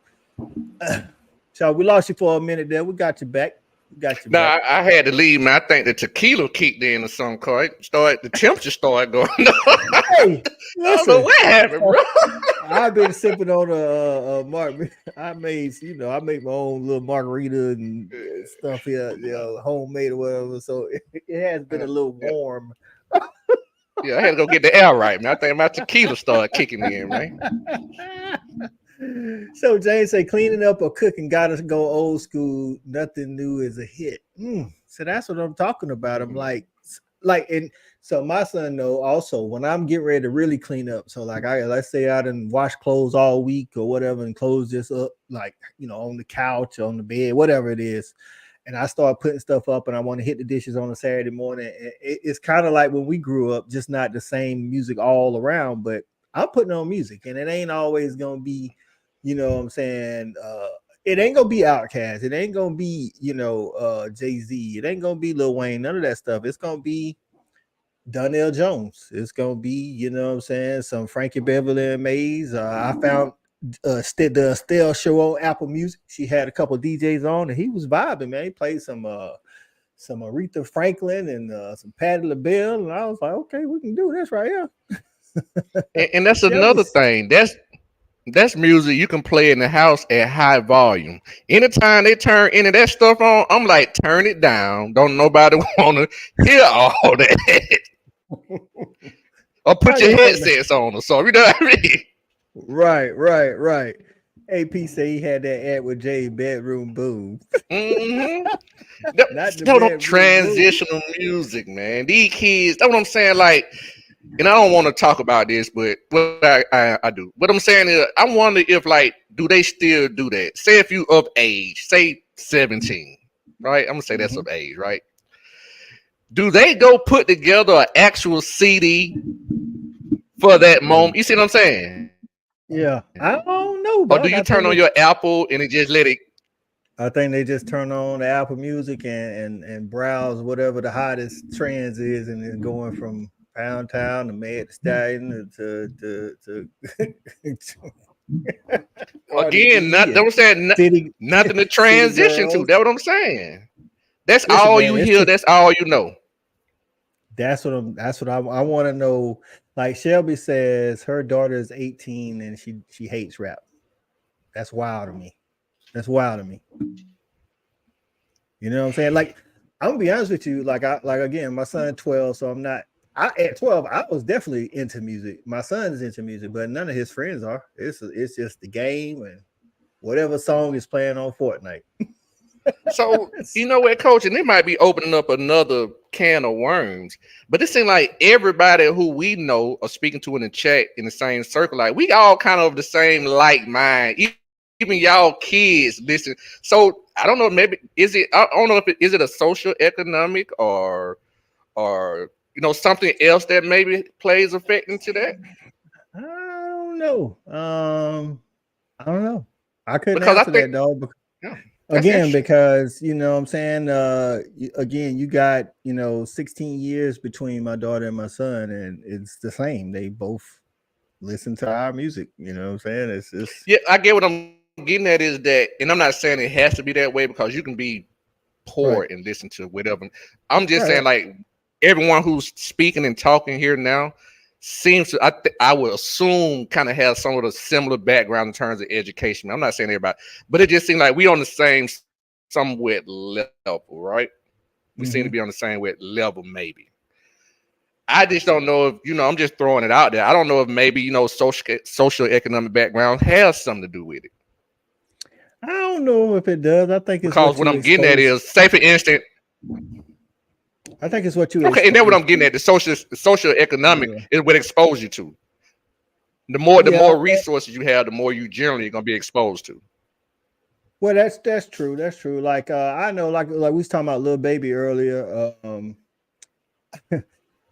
so we lost you for a minute there. We got you back. I had to leave, man. I think the tequila kicked in or something. The temperature started going up. Hey, listen, I don't know what happened, bro. I've been sipping on a mark. I made my own little margarita and stuff here, homemade or whatever. So it has been a little warm. Yeah, I had to go get the air right, man. I think my tequila started kicking in, man. So James say cleaning up or cooking gotta go old school. Nothing new is a hit. So that's what I'm talking about. I'm like, and so my son know also when I'm getting ready to really clean up. So like let's say I didn't wash clothes all week or whatever, and clothes just up like on the couch, on the bed, whatever it is. and I start putting stuff up, and I want to hit the dishes on a Saturday morning. It's kind of like when we grew up, just not the same music all around, but I'm putting on music, and it ain't always gonna be, you know what I'm saying. It ain't gonna be Outkast. It ain't gonna be, Jay-Z. It ain't gonna be Lil Wayne. None of that stuff. It's gonna be Donnell Jones. It's gonna be, you know what I'm saying, some Frankie Beverly and Mays. I found the Estelle show on Apple Music. She had a couple of DJs on, and he was vibing, man. He played some Aretha Franklin and some Patti LaBelle, and I was like, okay, we can do this right here. And that's another thing. That's music you can play in the house at high volume. Anytime they turn any of that stuff on, I'm like, turn it down. Don't nobody want to hear all that. Or put your headsets on or something. You know what I mean? Right. AP said he had that ad with Jay, Bedroom Boom. Mm-hmm. That transitional music, man. These kids, that's what I'm saying. Like, and I don't want to talk about this, but what I do. What I'm saying is, I wonder if, like, do they still do that? Say if you of age, say 17, right? I'm gonna say that's of age, right? Do they go put together an actual CD for that moment? You see what I'm saying? Yeah, I don't know. Or do you turn on your Apple and it just let it? I think they just turn on the Apple Music and browse whatever the hottest trends is, and then going from Pound Town to Meg Thee Stallion to again, that's what I'm saying. Nothing to transition to. That's what I'm saying. That's all you hear. That's all you know. That's what I want to know. Like Shelby says, her daughter is 18 and she hates rap. That's wild to me. You know what I'm saying? Like, I'm gonna be honest with you. Like again, my son 12, so I'm not. At 12, I was definitely into music. My son is into music, but none of his friends are. It's just the game and whatever song is playing on Fortnite. So, you know what, Coach, and they might be opening up another can of worms, but it seems like everybody who we know are speaking to in the chat in the same circle. Like, we all kind of the same like mind. Even y'all kids listen. So I don't know. Maybe I don't know if is it a social economic or something else that maybe plays effect into that. I don't know. I don't know. I couldn't because answer that, dog. Yeah. Again, because you know what I'm saying, again, you got 16 years between my daughter and my son, and it's the same. They both listen to our music. You know what I'm saying? It's just I get what I'm getting at is that, and I'm not saying it has to be that way because you can be poor and listen to whatever. I'm just saying, like, everyone who's speaking and talking here now seems to, I would assume, kind of has some of the similar background in terms of education. I'm not saying everybody, but it just seems like we on the same somewhat level, right? We seem to be on the same level, maybe. I just don't know if, I'm just throwing it out there. I don't know if maybe, social economic background has something to do with it. I don't know if it does. I think it's because what I'm getting at is, say for instance, I think it's what you okay, and then what I'm getting at, the social economic is what expose you to. The more resources you have, the more you generally are gonna be exposed to. Well, that's true. That's true. Like I know, like we was talking about Lil Baby earlier.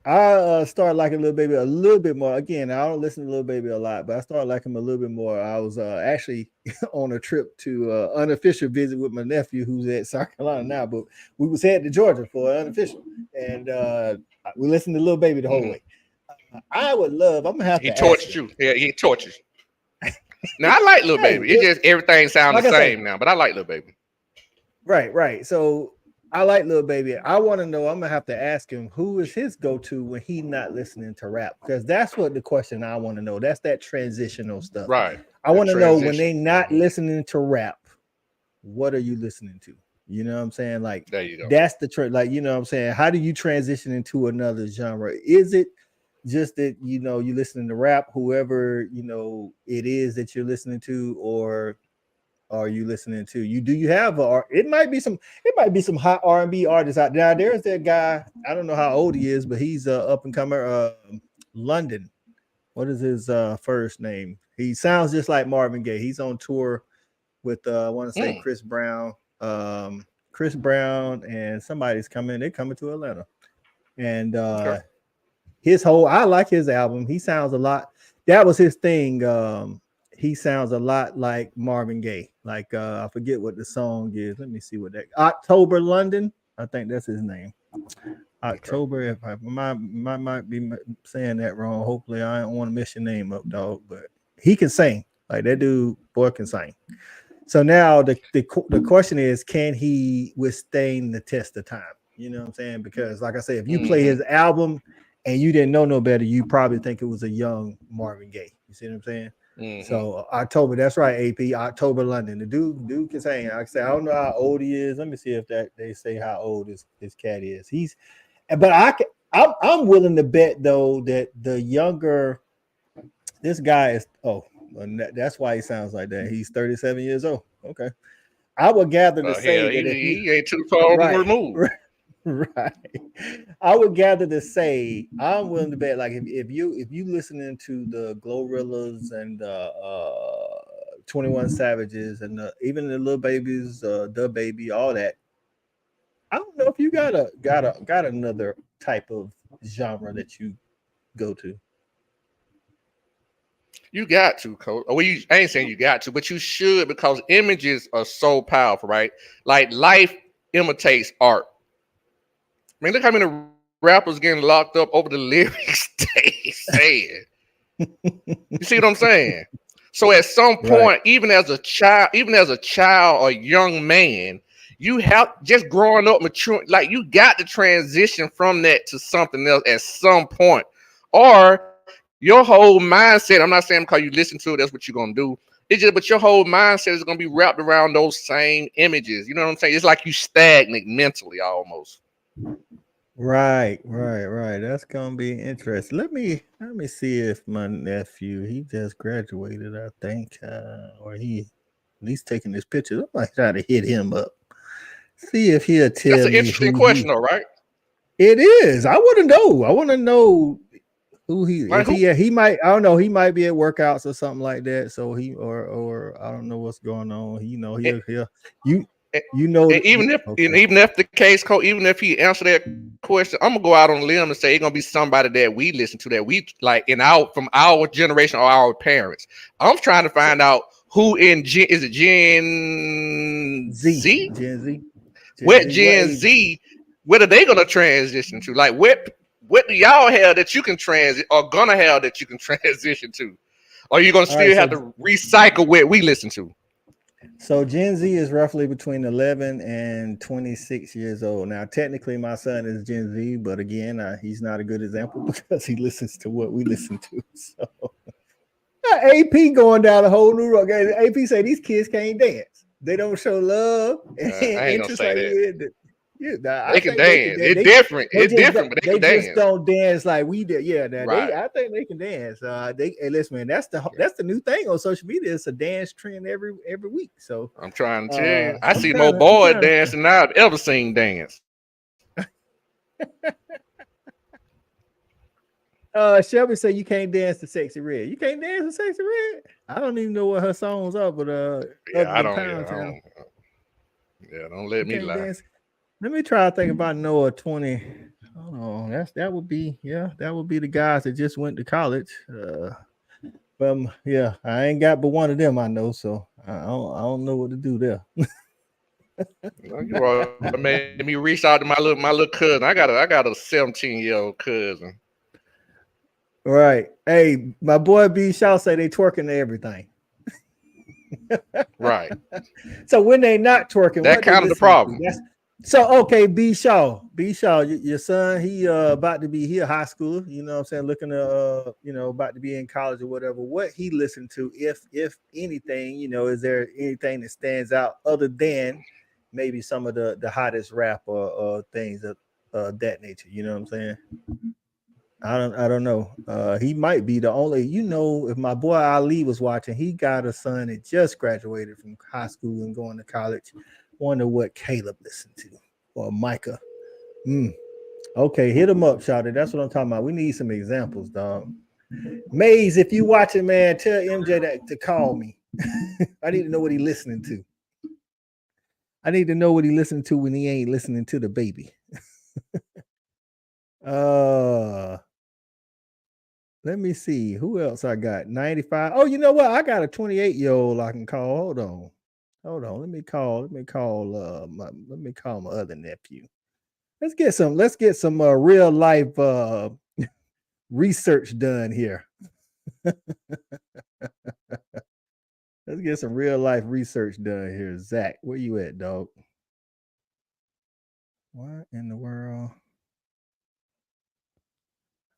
I started liking Lil Baby a little bit more. Again, I don't listen to Lil Baby a lot, but I started liking him a little bit more. I was actually on a trip to unofficial visit with my nephew, who's at South Carolina now, but we was headed to Georgia for an unofficial, and we listened to Lil Baby the whole way. I would love. I'm gonna have to. He tortured you. Yeah, he tortured you. Now I like Lil Baby. It just everything sounds the same now, but I like Lil Baby. Right. So I like Lil Baby. I want to know. I'm gonna have to ask him who is his go-to when he's not listening to rap, because that's what the question I want to know. That's that transitional stuff. Right. I want to know when they not listening to rap, what are you listening to? You know what I'm saying? Like, there you go. That's the like, you know what I'm saying? How do you transition into another genre? Is it just that you listening to rap, whoever it is that you're listening to, or are you listening to you have it might be some hot R&B artists out there. Now, there's that guy, I don't know how old he is, but he's up and comer, London. What is his first name? He sounds just like Marvin Gaye. He's on tour with I want to say Chris Brown. Chris Brown and somebody's coming. They're coming to Atlanta, and his whole. I like his album. He sounds a lot. That was his thing. He sounds a lot like Marvin Gaye. Like I forget what the song is. Let me see what that. October London. I think that's his name. October. If I might be saying that wrong. Hopefully, I don't want to mess your name up, dog. But he can sing. Like that dude, boy, can sing. So now the question is, can he withstand the test of time? You know what I'm saying? Because like I said, if you play his album and you didn't know no better, you probably think it was a young Marvin Gaye. You see what I'm saying? So October, that's right, AP, October London. The dude can sing. Like I said, I don't know how old he is. Let me see if they say how old this cat is. But I'm willing to bet though that the younger this guy is. That's why he sounds like that. He's 37 years old. Okay. I would gather to say that if he ain't too far removed. Right. I would gather to say I'm willing to bet like if you listening to the Glorillaz and 21 Savages and even the Little Babies, the Baby, all that. I don't know if you got another type of genre that you go to. You got to, Coach. Well, I ain't saying you got to, but you should because images are so powerful, right? Like life imitates art. I mean, look how many rappers getting locked up over the lyrics they said. You see what I'm saying? So at some point, even as a child or young man, you have just growing up, mature, like you got to transition from that to something else at some point, or your whole mindset, I'm not saying because you listen to it, that's what you're going to do. But your whole mindset is going to be wrapped around those same images. You know what I'm saying? It's like you stagnate mentally almost. Right. That's going to be interesting. Let me see if my nephew, he just graduated, I think, or he at least taking this picture. I might try to hit him up. See if he'll tell me. That's an interesting question, though, right? It is. I want to know. I want to know who he is. He might, I don't know, he might be at workouts or something like that. So he or I don't know what's going on. He'll even if the case, Coach, even if he answered that question, I'm gonna go out on a limb and say it's gonna be somebody that we listen to, that we like from our generation or our parents. I'm trying to find out who in Gen Z? Gen Z. What Gen Z? What are they gonna transition to? Like what do y'all have that you can transit or gonna have that you can transition to? Or are you gonna still have to recycle what we listen to? So Gen Z is roughly between 11 and 26 years old. Now, technically, my son is Gen Z, but again, he's not a good example because he listens to what we listen to. So AP going down a whole new road. AP say these kids can't dance. They don't show love and I ain't gonna say that. They can dance. It's different. It's different, but they can dance. Just don't dance like we did. Yeah, right. I think they can dance. Hey, listen, man, that's the new thing on social media. It's a dance trend every week. So I'm trying to tell you, I see more boys dancing than I've ever seen dance. Shelby said you can't dance to Sexxy Red. You can't dance to Sexxy Red? I don't even know what her songs are, but I don't let me lie. Dance. Let me try to think about Noah 20. Hold on. That would be the guys that just went to college. I ain't got but one of them I know, so I don't know what to do there. You made me reach out to my little cousin. I got a 17-year-old cousin. Right. Hey, my boy B Shaw say they twerking to everything. Right. So when they not twerking, that kind of the problem. So okay, B Shaw, your son, he about to be here high school, you know what I'm saying, looking to about to be in college or whatever. What he listened to, if anything, is there anything that stands out other than maybe some of the hottest rap or things of that nature, you know what I'm saying? I don't know. He might be the only, if my boy Ali was watching, he got a son that just graduated from high school and going to college. Wonder what Caleb listened to or Micah. Okay, hit him up, Shawty. That's what I'm talking about. We need some examples, dog. Maze, if you watching, man, tell MJ to call me. I need to know what he's listening to. I need to know what he listening to when he ain't listening to the baby. Let me see who else I got. 95. Oh, you know what? I got a 28-year-old I can call. Hold on. Let me call my other nephew. Let's get some real life research done here. Let's get some real life research done here. Zach, where you at, dog? What in the world?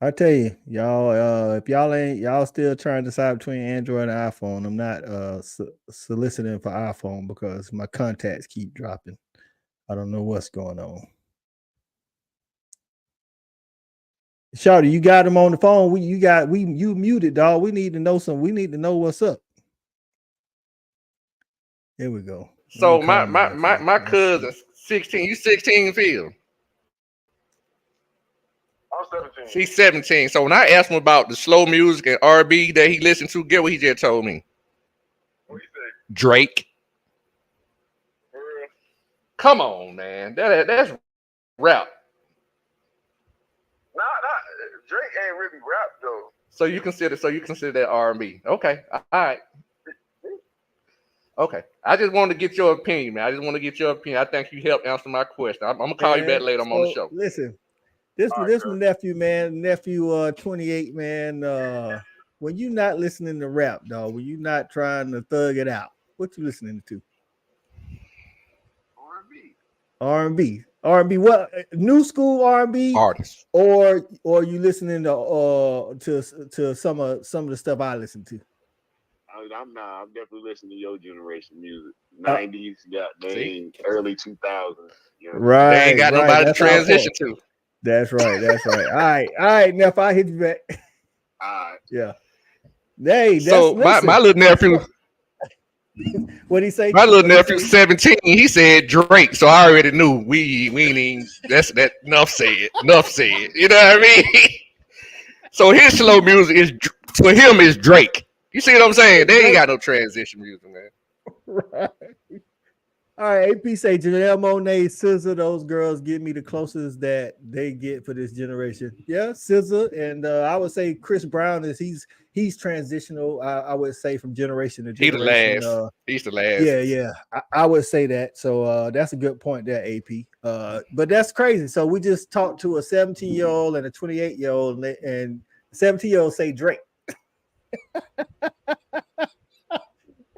I tell you, y'all, if y'all still trying to decide between Android and iPhone, I'm not soliciting for iPhone because my contacts keep dropping. I don't know what's going on. Shawty, you got him on the phone. You muted, dog. We need to know what's up. Here we go. So my cousin 16. You 16, Phil? I'm 17. She's 17. So when I asked him about the slow music and R&B that he listened to, get what he just told me. What you say? Drake. Come on, man. That's rap. Nah, Drake ain't really rap though. So you consider that R&B. Okay. All right. Okay. I just wanted to get your opinion, man. I think you helped answer my question. I'm gonna call you back later. I'm on the show. Listen, this nephew, man, 28, man. When you not listening to rap, dog, when you not trying to thug it out, what you listening to? R&B. What new school R&B artists, or you listening to some of the stuff I listen to? I'm definitely listening to your generation music. 90s, early 2000s. You know? Right. They ain't got nobody to transition to. That's right. All right. Now if I hit you back. All right. Yeah. Hey, so my little nephew. What'd he say? My little nephew 17. He said Drake, so I already knew we ain't even. That's enough said. You know what I mean? So his slow music for him is Drake. You see what I'm saying? They ain't got no transition music, man. Right. All right, AP say Janelle Monáe, SZA, those girls give me the closest that they get for this generation. Yeah, SZA, and I would say Chris Brown he's transitional. I would say from generation to generation. He's the last. Yeah. I would say that. So that's a good point there, AP. But that's crazy. So we just talked to a 17-year-old and a 28-year-old, and 17-year-old say Drake.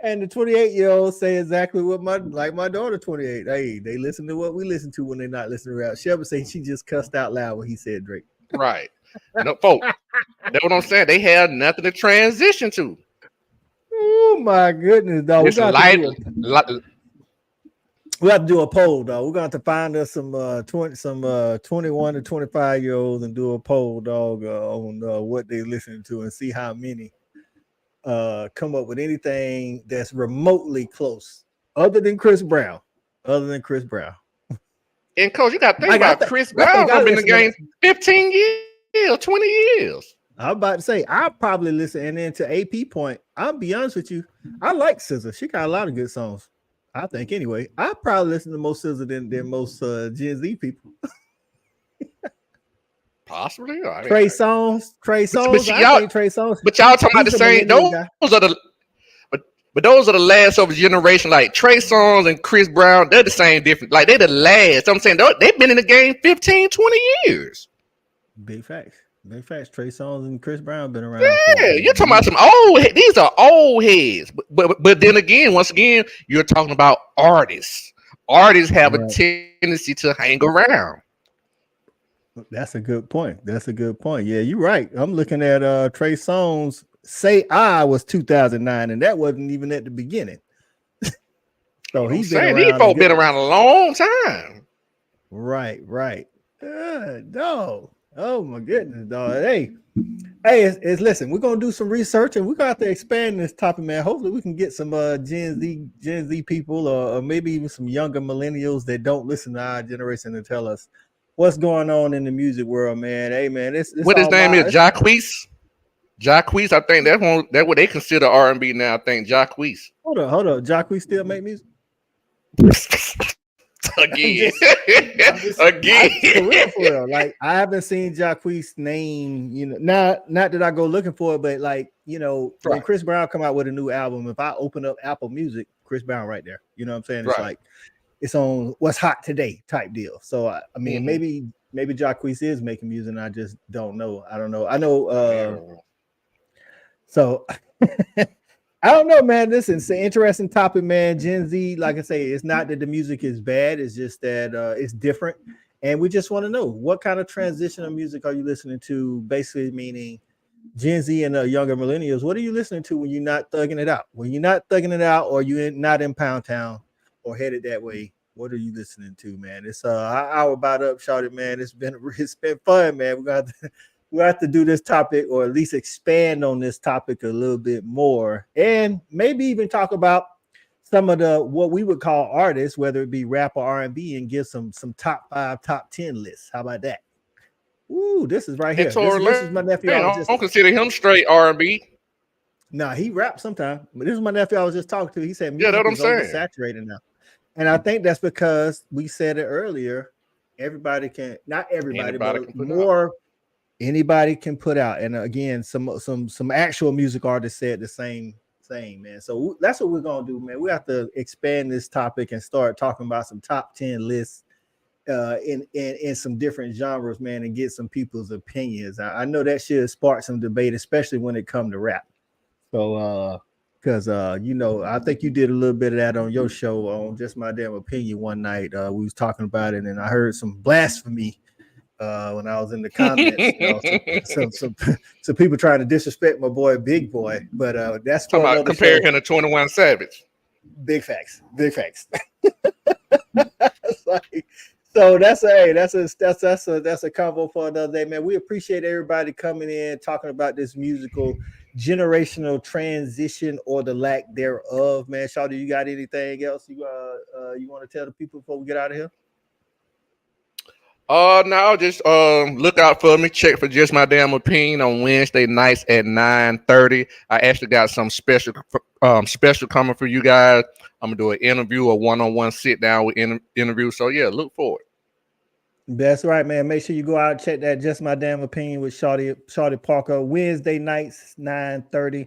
And the 28-year-old say exactly what my daughter 28. Hey, they listen to what we listen to when they're not listening to rap. Shelby say she just cussed out loud when he said Drake. Right. No, folks. That's what I'm saying. They have nothing to transition to. Oh my goodness, dog. It's we have to do a poll, dog. We're going to have to find us some 21 to 25-year-olds and do a poll, dog, on what they're listening to and see how many come up with anything that's remotely close other than Chris Brown. And Coach, you got to think about Chris Brown. I've been in the game 15 years, 20 years. I'm about to say I probably listen, and then to AP point, I'll be honest with you, I like SZA. She got a lot of good songs. I think anyway. I probably listen to more SZA than most Gen Z people. Possibly. Trey Songz. I think Trey Songz. But y'all talking about the same. Those are the last of a generation. Like Trey Songz and Chris Brown, they're the same different. Like they're the last. I'm saying they've been in the game 15, 20 years. Big facts. Trey Songz and Chris Brown been around. Yeah, you're talking about some old. These are old heads. But then again, once again, you're talking about artists. Artists have a tendency to hang around. That's a good point. Yeah, you're right. I'm looking at Trey Songz. Say I was 2009, and that wasn't even at the beginning. So these folks been around a long time. Right. No. Oh my goodness, dog. Hey, listen, we're gonna do some research and we're gonna have to expand this topic, man. Hopefully we can get some Gen Z people or maybe even some younger millennials that don't listen to our generation to tell us what's going on in the music world, man. Hey man, what his name is, Jacquees. I think that's what they consider R&B now. I think Jacquees. Hold on. Jacquees still make music? Again. Again. Again. For real. Like I haven't seen Jacquees' name, not that I go looking for it, but like, when Right. Chris Brown come out with a new album, if I open up Apple Music, Chris Brown right there. You know what I'm saying? It's Right. like it's on what's hot today type deal. So I mean, maybe Jacquees is making music and I just don't know. I don't know. I know so I don't know, man. Listen, it's an interesting topic, man. Gen Z, like I say, it's not that the music is bad. It's just that it's different. And we just want to know what kind of transition of music are you listening to? Basically meaning Gen Z and younger millennials. What are you listening to when you're not thugging it out? When you're not thugging it out or you're not in Pound Town or headed that way, what are you listening to, man? It's our hour about up, Shawty, man. It's been fun, man. We have to do this topic or at least expand on this topic a little bit more and maybe even talk about some of the what we would call artists, whether it be rap or R&B, and give some top 5, top 10 lists. How about that? Ooh, this is right here. This is my nephew. I don't consider him straight R&B. Nah, he raps sometimes, but this is my nephew I was just talking to. He said music is oversaturated now. And I think that's because we said it earlier. Everybody can, not everybody, but more anybody can put out. And again, some actual music artists said the same thing, man. So that's what we're gonna do, man. We have to expand this topic and start talking about some top 10 lists in some different genres, man, and get some people's opinions. I know that should spark some debate, especially when it comes to rap. So because I think you did a little bit of that on your show on Just My Damn Opinion one night. We was talking about it, and I heard some blasphemy when I was in the comments. Some people trying to disrespect my boy Big Boy, but that's talking about comparing him to 21 Savage. Big facts. So that's a convo for another day, man. We appreciate everybody coming in, talking about this musical generational transition or the lack thereof, man. Shawty, you got anything else you want to tell the people before we get out of here? No, just look out for me. Check for Just My Damn Opinion on Wednesday nights at 9:30. I actually got some special coming for you guys. I'm gonna do an interview, a one-on-one sit down with interview. So yeah, look forward. That's right, man. Make sure you go out and check that Just My Damn Opinion with Shawty Parker Wednesday nights 9:30.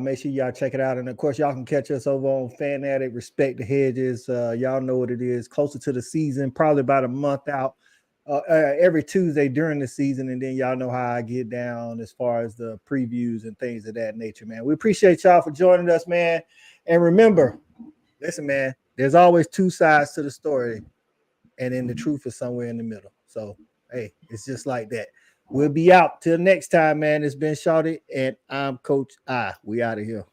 Make sure y'all check it out, and of course y'all can catch us over on Fan Addict, Respect the Hedges. Y'all know what it is. Closer to the season, probably about a month out. Every Tuesday during the season, and then y'all know how I get down as far as the previews and things of that nature, man. We appreciate y'all for joining us, man. And remember, listen, man, there's always two sides to the story, and then the truth is somewhere in the middle. So, hey, it's just like that. We'll be out till next time, man. It's been Shawty, and I'm Coach I. We out of here.